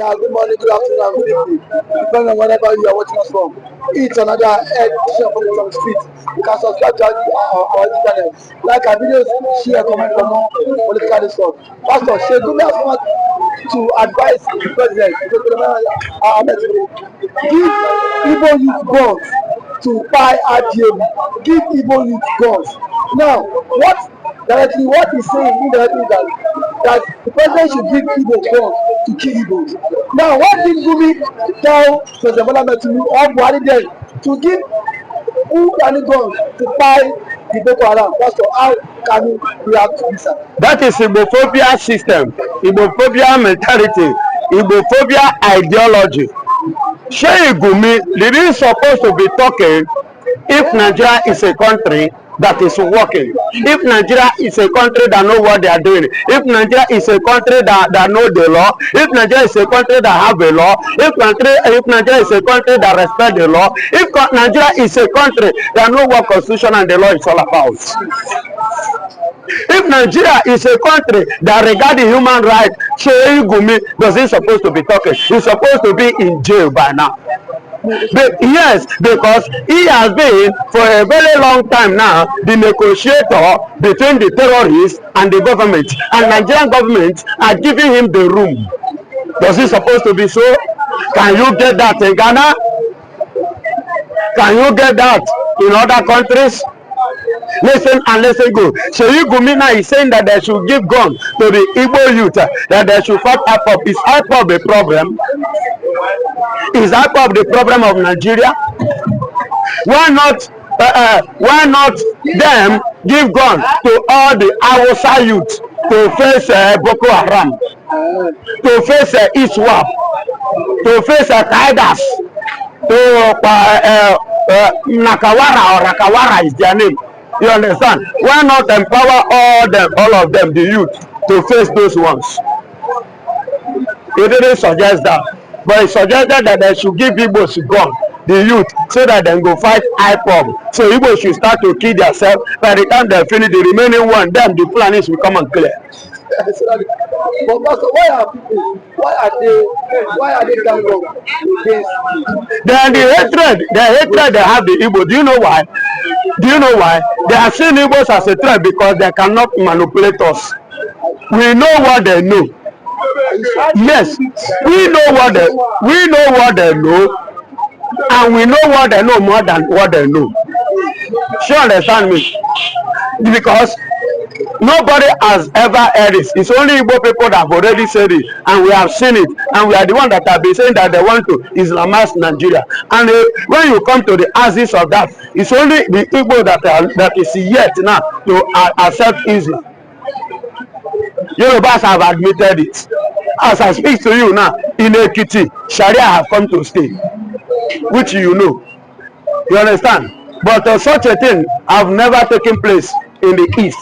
Yeah, good morning, good afternoon, and good evening. Depending on whenever you are watching us from. It's another edition of Politics on the Street. You can subscribe to our channel. Like our videos, share, comment for more political discourse. Pastor Sheik Gumi has come to advise the president, give Igbo youth guns to Kpai Adielu. Give Igbo youth guns. Now, what he's saying indirectly that the president should give Igbo guns to kill Igbos. Now, what did Gumi tell President Bola Tinubu or Buhari then to give any guns to Kpai the Boko Haram? Pastor, how can you react to this? That is Igbophobia system, Igbophobia mentality, Igbophobia ideology. Sheik Gumi, did he supposed to be talking if Nigeria is a country that is working, if Nigeria is a country that know what they are doing, if Nigeria is a country that know the law, if Nigeria is a country that have a law, if Nigeria is a country that respect the law, if Nigeria is a country that know what constitution and the law is all about. If Nigeria is a country that regard the human right, Sheik Gumi doesn't supposed to be talking. He's supposed to be in jail by now. But yes, because he has been for a very long time now the negotiator between the terrorists and the government, and Nigerian government are giving him the room. Does it supposed to be so? Can you get that in Ghana? Can you get that in other countries? Listen and listen good. Sheik Gumi now is saying that they should give gun to the Igbo youth, that they should fight Ipob. Is Ipob a problem? Is Ipob the problem of Nigeria? Why not them give gun to all the Hausa youth to face Boko Haram, to face Iswap, to face Qaidas, to Nakawara or Rakawara is their name. You understand? Why not empower all of them, the youth, to face those ones? He didn't suggest that, but he suggested that they should give Igbos gun, the youth, so that they go fight Ipob. So Igbos should start to kill themselves. By the time they finish the remaining one, then the plans will come and clear. But Pastor, why are they gang up against? Then the hatred they have the Igbo. Do you know why? They are seeing Igbos as a threat because they cannot manipulate us. We know what they know. Yes, we know what they know, and we know what they know more than what they know. You understand me? Because nobody has ever heard it. It's only Igbo people that have already said it, and we have seen it, and we are the one that have been saying that they want to Islamize Nigeria. And when you come to the axis of that, it's only the Igbo that is yet now to accept Islam. Yorubas have admitted it. As I speak to you now, in Ekiti, Sharia have come to stay, which you know. You understand? But such a thing have never taken place in the East.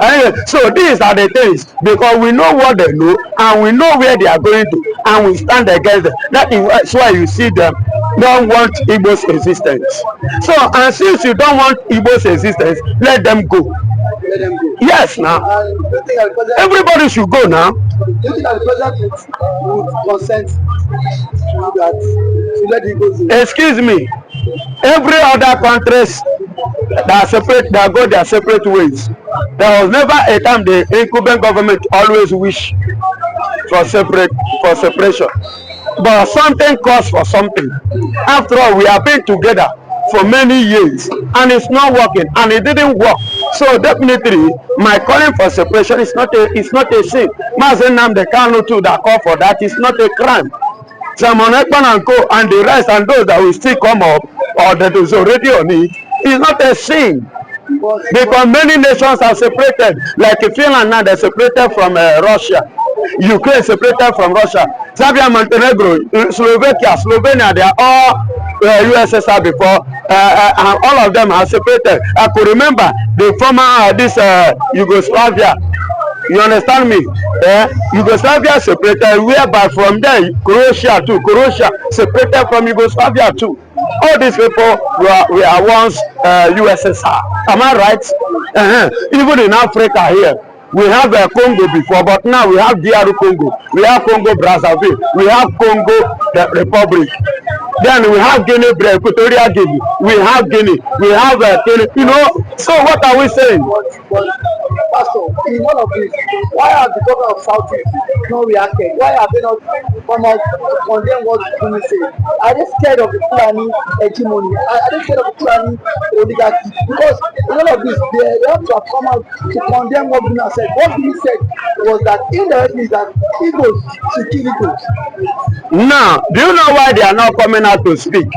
Anyway, so these are the things, because we know what they know and we know where they are going to, and we stand against them. That is why you see them don't want Igbo's existence. So, and since you don't want Igbo's existence, let them go. Let them go. Yes, now. Everybody should go now. Do you think that the president would consent to that, to let the Igbos go? Excuse me. Every other countries that are separate, that go their separate ways. There was never a time the incumbent government always wish for separation. But something calls for something. After all, we have been together for many years, and it's not working, and it didn't work. So definitely, my calling for separation is not a sin. Nnamdikanu too that call for that is not a crime. Simon Ekpan and Co. and the rest and those that will still come up or that is already on it is not a sin. Because many nations are separated, like Finland now, they're separated from Russia. Ukraine separated from Russia. Serbia, Montenegro, Slovakia, Slovenia, they are all USSR before, and all of them are separated. I could remember the former Yugoslavia. You understand me? Yugoslavia separated, whereby from there Croatia separated from Yugoslavia too. All these people were once USSR. Am I right? Even in Africa here, We have Congo before, but now we have DR Congo, we have Congo Brazzaville, we have Congo the Republic. Then we have Guinea, Equatorial Guinea, we have Guinea, we have you know. So what are we saying? But Pastor, in all of this, why have the government of Southeast not reacted? Why have they not come out to condemn what Gumi said? Are they scared of the Fulani hegemony? Are they scared of the Fulani oligarchy? Because in all of this, they have to have come out to condemn what Gumi said. What Gumi said was that indirectly that Igbos should kill Igbos. Now, do you know why they are not coming out to speak?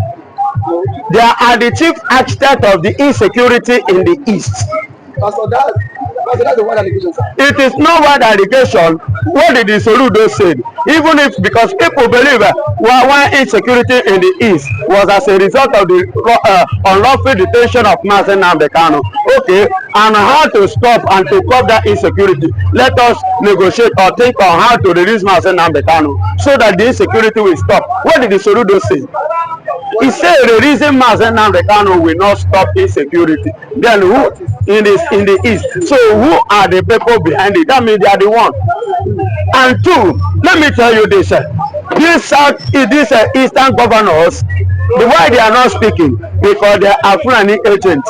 They are the chief architect of the insecurity in the East. Pastor, that's the one allegation, sir. It is not one allegation. What did the Soludo say? Even if, because people believe why insecurity in the East was as a result of the unlawful detention of Nnamdi Kanu. Okay, and how to stop and to curb that insecurity. Let us negotiate or think on how to release Nnamdi Kanu so that the insecurity will stop. What did the Soludo say? He said releasing Nnamdi Kanu will not stop insecurity. Then who in the East? So who are the people behind it? That means they are the one. And two, let me tell you this: these Eastern governors, the why they are not speaking, because they are Fulani agents.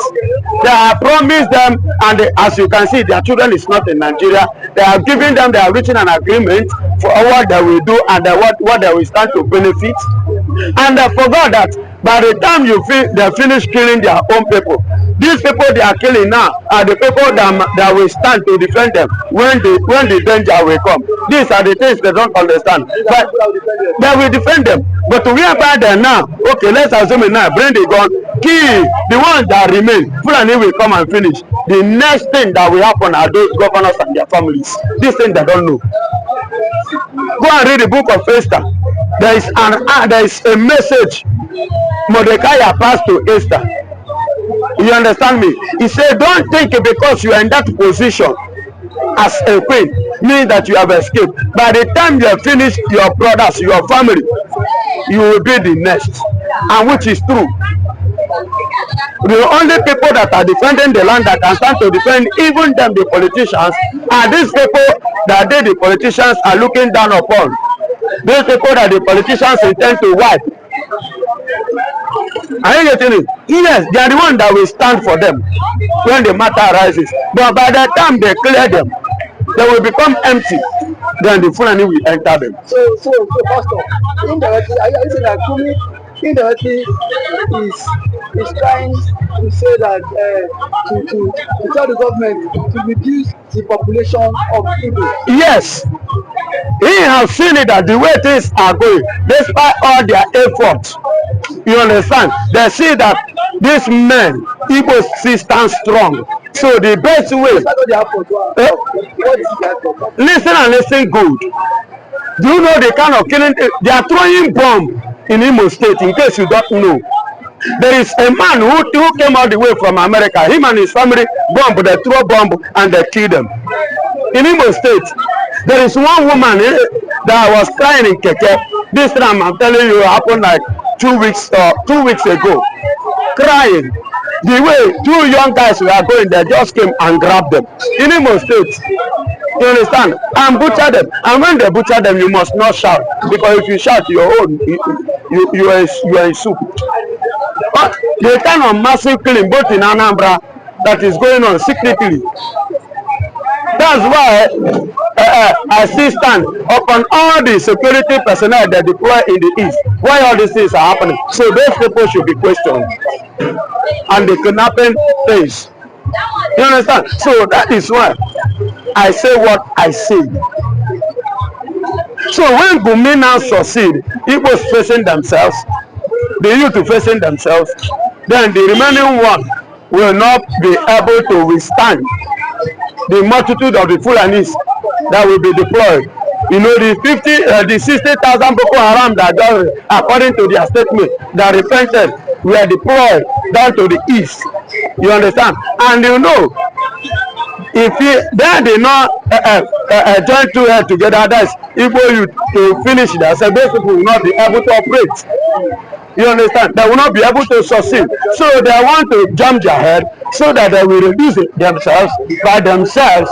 They have promised them, and as you can see, their children is not in Nigeria. They are giving them, they are reaching an agreement for what they will do and what they will stand to benefit. And they forgot that by the time they finish killing their own people, these people they are killing now are the people that will stand to defend them when the danger will come. These are the things they don't understand. But they will defend them. But whereby they now, okay, let's assume it now, bring the gun, kill the ones that remain. Fulani will come and finish. The next thing that will happen are those governors and their families. This thing they don't know. Go and read the book of Esther. There is a message Mordecai passed to Esther. You understand me? He said, don't think because you are in that position as a queen means that you have escaped. By the time you have finished your brothers, your family, you will be the next. And which is true. The only people that are defending the land that can stand to defend even them, the politicians, are these people that the politicians are looking down upon. Those people that the politicians intend to wipe. Are you getting it? Yes, they are the ones that will stand for them when the matter arises. But by the time they clear them, they will become empty. Then the Fulani will enter them. So Pastor, indirectly, are you saying that Gumi indirectly is trying to say that to tell the government to reduce the population of people? Yes. He has seen it that the way things are going, despite all their efforts, you understand, they see that these men, Igbos, stand strong. So the best way, listen and listen good. Do you know the kind of killing? They are throwing bomb in Imo State, in case you don't know. There is a man who came all the way from America. Him and his family they throw bomb and they kill them. In Imo State, there is one woman that was crying in Keke. This time I'm telling you, it happened like 2 weeks ago. Crying. The way 2 young guys were going, they just came and grabbed them. In Imo State. You understand? And butcher them. And when they butcher them, you must not shout. Because if you shout your own, you are in soup. But the kind of massive killing both in Anambra that is going on secretly. That's why I still stand upon all the security personnel that deploy in the East. Why all these things are happening? So those people should be questioned. And the kidnapping things. You understand? So that is why I say what I say. So when Gumi now succeed, Igbos facing themselves, the youth facing themselves, then the remaining one will not be able to withstand the multitude of the Fulanis that will be deployed. You know, the 60,000 Boko Haram that just, according to their statement, that repented, were deployed down to the east. You understand? And you know, if they not join two heads together, that's Igbo youth to finish that. So those people will not be able to operate. You understand? They will not be able to succeed. So they want to jump their head so that they will reduce it themselves by themselves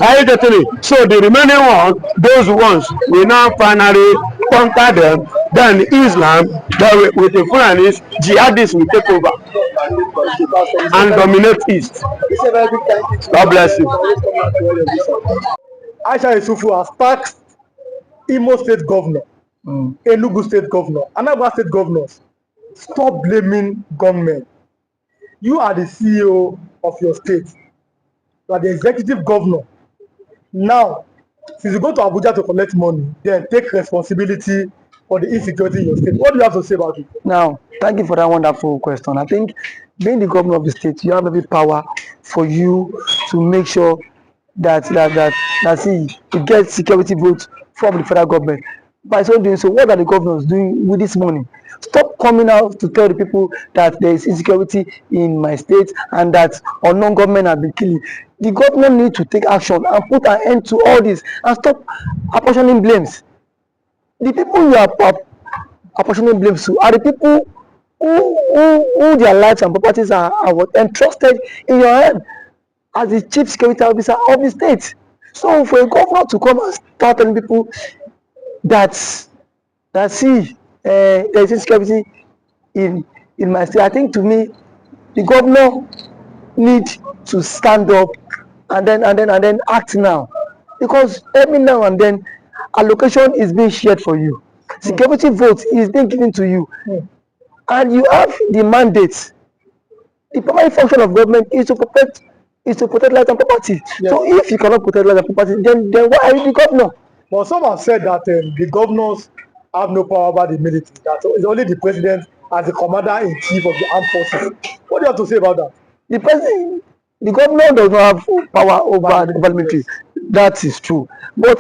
Are you getting it? So the remaining one, those ones, we now finally conquer them. Then Islam, then with the Fulanis, jihadists will take over and dominate East. God bless you. Aisha Yusufu has taxed Imo State Governor, Enugu State Governor, Anambra State Governors. Stop blaming gunmen. You are the CEO of your state. You are the executive governor. Now, since you go to Abuja to collect money, then take responsibility for the insecurity in your state. What do you have to say about it? Now, thank you for that wonderful question. I think being the governor of the state, you have every power for you to make sure that see you get security votes from the federal government. By so doing so, what are the governors doing with this money? Stop coming out to tell the people that there is insecurity in my state and that unknown government have been killing. The government need to take action and put an end to all this and stop apportioning blames. The people you are apportioning blames to are the people who their lives and properties are entrusted in your hand as the chief security officer of the state. So for a governor to come and start telling people that see there is insecurity in my state, I think to me the governor need to stand up and then act now, because every now and then allocation is being shared for you, security vote is being given to you, and you have the mandate. The primary function of government is to protect life and property. Yes. So if you cannot protect life and property, then why are you the governor? But some have said that the governors have no power over the military. That it's only the president as the commander-in-chief of the armed forces. What do you have to say about that? The governor does not have power over the military. That is true. But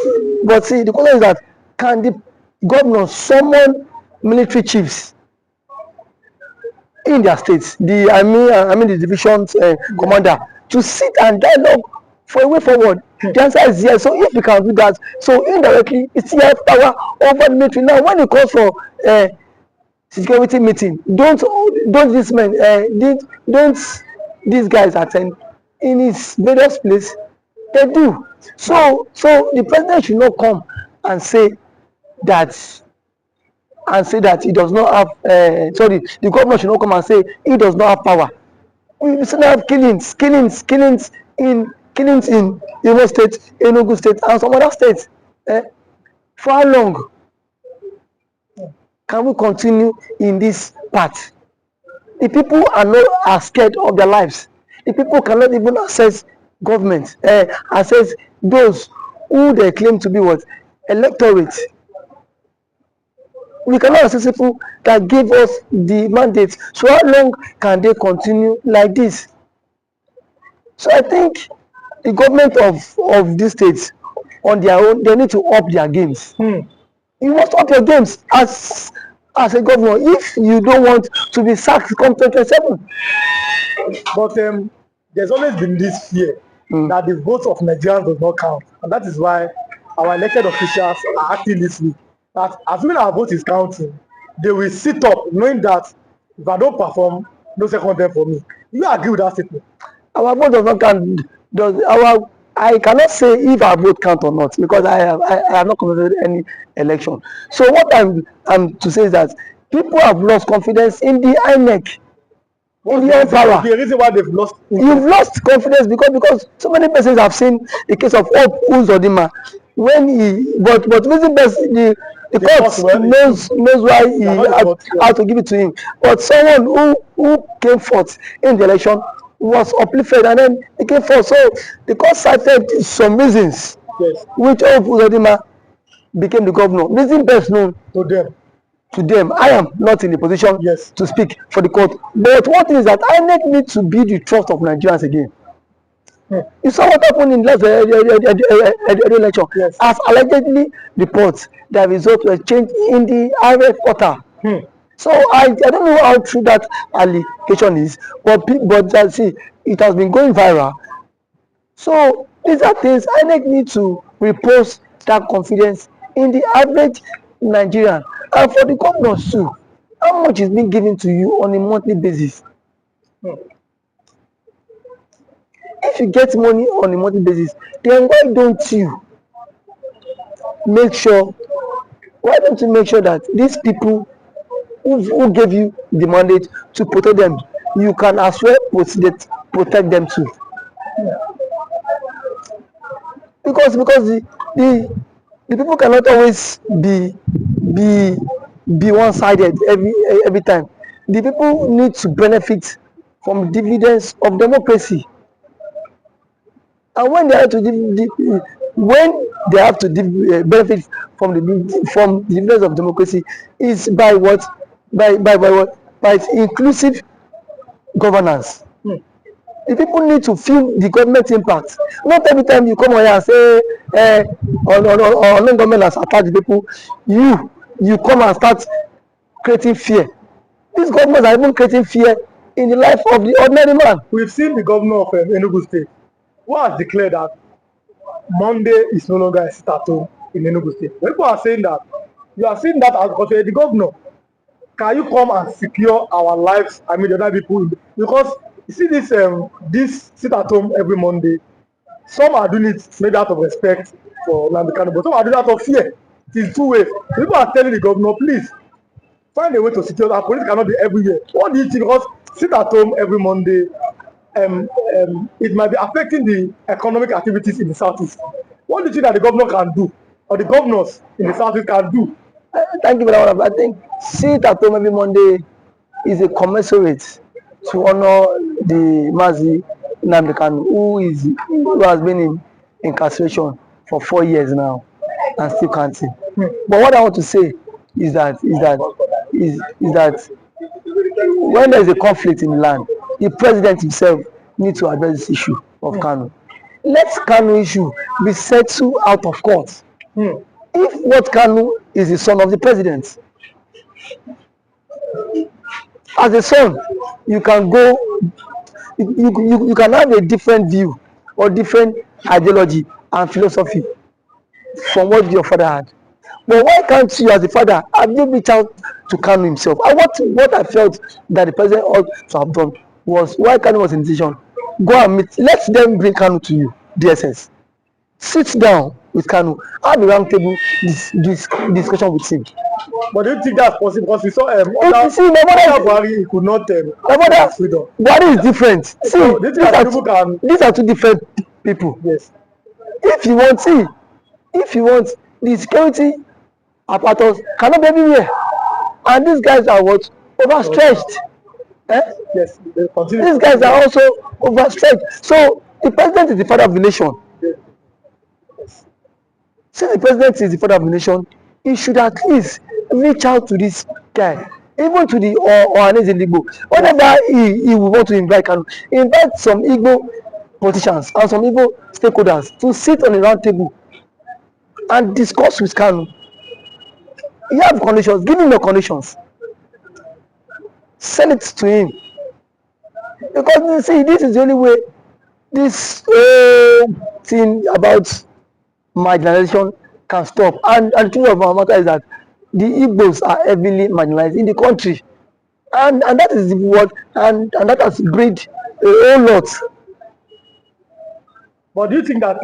see, the question is that can the governor summon military chiefs in their states, I mean the division's commander, to sit and dialogue for a way forward? The answer is yes. So if we can do that, so indirectly it still has power over the military. Now when it calls for security meeting, don't these men don't these guys attend in his various place? They do. So the president should not come and say that he does not have the governor should not come and say he does not have power. We still have killings in Imo State, Enugu State, and some other states. For how long can we continue in this path? The people are scared of their lives. The people cannot even access government, access those who they claim to be what? Electorate. We cannot access people that give us the mandate. So how long can they continue like this? So I think the government of these states on their own, they need to up their games. You must up your games as a governor if you don't want to be sacked come 2027. But there's always been this fear that the votes of Nigerians does not count, and that is why our elected officials are acting this way. That as soon as our vote is counting, they will sit up knowing that if I don't perform, no second term for me. Do you agree with that statement? Our vote does not count. I cannot say if our vote count or not, because I have not conducted any election. So what I'm to say is that people have lost confidence in the INEC. In the power. The reason why they've lost. You've lost confidence because so many persons have seen the case of Hope Uzodinma when he but reason best the court knows why he had to give it to him. But someone who came forth in the election was uplifted and then he came forth. So the court cited some reasons which Hope Uzodinma became the governor. Reason best known to them. I am not in a position to speak for the court. But one thing is that INEC needs to be the trust of Nigerians again. You saw what happened in last election. As allegedly reports, the results were changed in the IRF quarter. So I don't know how true that allegation is, but see, it has been going viral. So these are things INEC need to repose that confidence in the average Nigerian. And for the governors too, how much is being given to you on a monthly basis? If if you get money on a monthly basis, then why don't you make sure that these people who gave you the mandate to protect them, you can as well protect them too? Because the people cannot always be one-sided every time. The people need to benefit from dividends of democracy, and when they have to benefit from the dividends of democracy is by what? By inclusive governance. The people need to feel the government impact. Not every time you come on here and say on government has attacked the people, you come and start creating fear. These governments are even creating fear in the life of the ordinary man. We've seen the governor of Enugu State who has declared that Monday is no longer a sit-at-home in Enugu State. People are saying that you are seeing that as because you're the governor. Can you come and secure our lives? I mean, the other people, because you see this sit-at-home every Monday. Some are doing it maybe out of respect for nnamdikanu, but some are doing it out of fear. It is two ways. People are telling the governor, please find a way to secure that police cannot be everywhere. What do you think? Because sit at home every Monday, it might be affecting the economic activities in the southeast. What do you think that the governor can do, or the governors in the southeast can do? Thank you very much. I think sit at home every Monday is a commensurate to honor the Mazi Nnamdi, who has been in incarceration for 4 years now and still counting. But what I want to say is that when there is a conflict in the land, the president himself needs to address this issue of Kanu. Let Kanu issue be settled out of court. If what Kanu is the son of the president, as a son, you can go, you can have a different view or different ideology and philosophy from what your father had. But why can't you, as a father, have you reached out to Kanu himself? And what I felt that the president ought to have done was, why Kanu was in decision, go and meet, let them bring Kanu to you, DSS. Sit down with Kanu, have a round table discussion with him. But do you think that's possible? Because we saw Buhari could not freedom. Buhari is different. See, so, these are two different people. Yes. If you want the security apparatus cannot be everywhere, and these guys are what? Overstretched. Yes. These guys are also overstretched. So the president is the father of the nation. Yes. Since the president is the father of the nation, he should at least reach out to this guy, even to the Ohanes in Igbo. Whenever he will want to invite some Igbo politicians and some Igbo stakeholders to sit on a round table and discuss with Kanu. You have conditions, give him the conditions. Send it to him. Because you see, this is the only way this thing about marginalization can stop. And the truth of our matter is that the Igbos are heavily marginalized in the country. And that is what, and that has breed a whole lot. But do you think that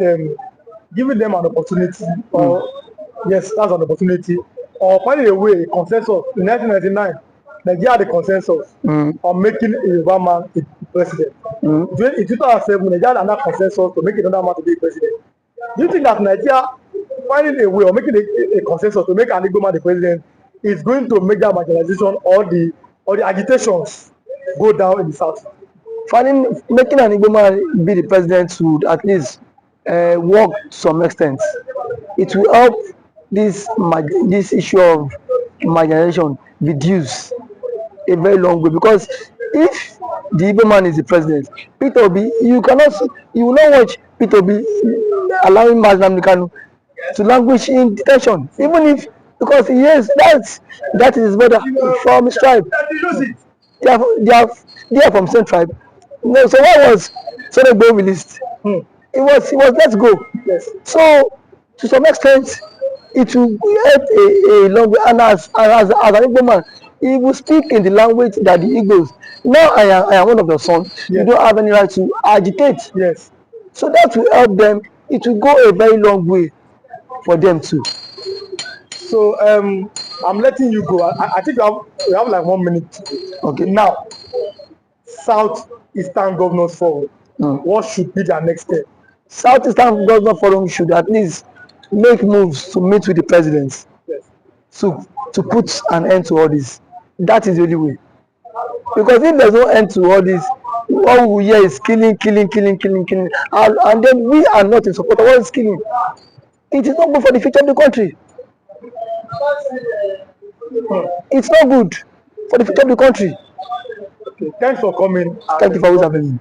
giving them an opportunity, or yes, that's an opportunity, or finding a way, consensus in 1999, Nigeria had a consensus on making a Yoruba man a president. In 2007, Nigeria had another consensus to make another man to be a president. Do you think that Nigeria finding a way or making a consensus to make an Igbo man the president is going to make that marginalization or the agitations go down in the south? Making an Igbo man be the president would at least work to some extent. It will help this issue of marginalization reduce a very long way, because if the Igbo man is the president, Peter Obi, you will not watch Peter Obi allowing Nnamdi to languish in detention, even if, because that is his brother from his tribe. They are from same tribe. No, so why was Tinubu released? It was let's go. Yes. So to some extent, it will help a long way. And as an Igbo man, he will speak in the language that the Igbos. Now I am one of your sons. Yes. You don't have any right to agitate. Yes. So that will help them. It will go a very long way for them too. So I'm letting you go. I think we have like 1 minute. Okay. Now, South Eastern Governors Forum. What should be their next step? Southeastern Government Forum should at least make moves to meet with the presidents Yes. to put an end to all this. That is the only way. Because if there's no end to all this, all we hear is killing, and then we are not in support of all this killing. It is not good for the future of the country. It's not good for the future of the country. Okay. Thanks for coming. Thank you for always having me.